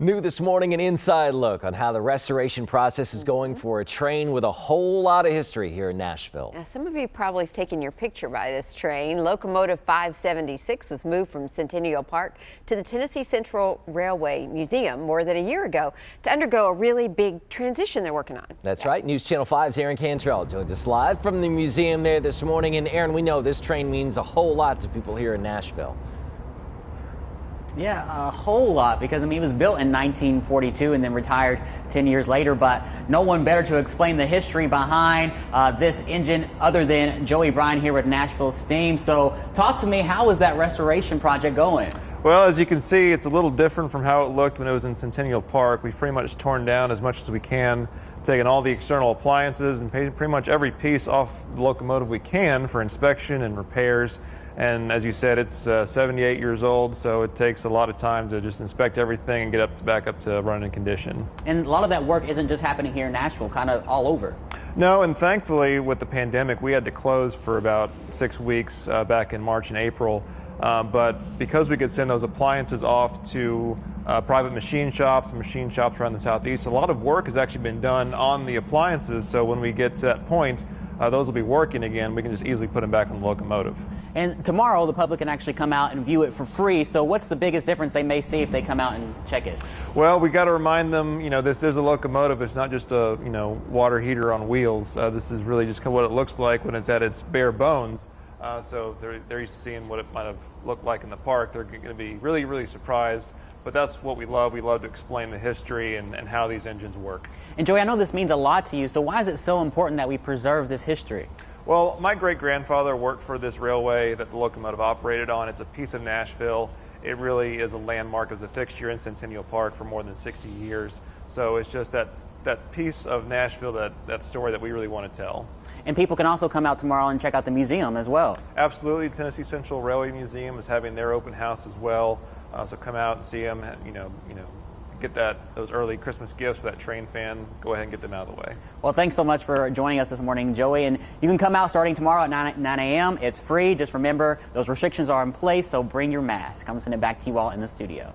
New this morning, an inside look on how the restoration process is going for a train with a whole lot of history here in Nashville. Now, some of you probably have taken your picture by this train. Locomotive 576 was moved from Centennial Park to the Tennessee Central Railway Museum more than a year ago to undergo a really big transition they're working on. That's right. News Channel 5's Aaron Cantrell joins us live from the museum there this morning. And Aaron, we know this train means a whole lot to people here in Nashville. Yeah, a whole lot, because I mean, it was built in 1942 and then retired 10 years later, but no one better to explain the history behind this engine other than Joey Bryan here with Nashville Steam. So talk to me, how is that restoration project going? Well, as you can see, it's a little different from how it looked when it was in Centennial Park. We've pretty much torn down as much as we can, taken all the external appliances and pretty much every piece off the locomotive we can for inspection and repairs. And as you said, it's 78 years old, so it takes a lot of time to just inspect everything and get back up to running condition. And a lot of that work isn't just happening here in Nashville, kind of all over. No, and thankfully with the pandemic, we had to close for about 6 weeks back in March and April. But because we could send those appliances off to private machine shops around the Southeast, a lot of work has actually been done on the appliances. So when we get to that point, those will be working again. We can just easily put them back on the locomotive. And tomorrow, the public can actually come out and view it for free. So what's the biggest difference they may see if they come out and check it? Well, we got to remind them, this is a locomotive. It's not just a, water heater on wheels. This is really just what it looks like when it's at its bare bones. So they're used to seeing what it might have looked like in the park. They're going to be really, really surprised. But that's what we love. We love to explain the history and how these engines work. And Joey, I know this means a lot to you. So why is it so important that we preserve this history? Well, my great-grandfather worked for this railway that the locomotive operated on. It's a piece of Nashville. It really is a landmark as a fixture in Centennial Park for more than 60 years. So it's just that piece of Nashville, that story that we really want to tell. And people can also come out tomorrow and check out the museum as well. Absolutely. Tennessee Central Railway Museum is having their open house as well. So come out and see them, get those early Christmas gifts for that train fan. Go ahead and get them out of the way. Well, thanks so much for joining us this morning, Joey. And you can come out starting tomorrow at 9 a.m. It's free. Just remember, those restrictions are in place, so bring your mask. I'm going to send it back to you all in the studio.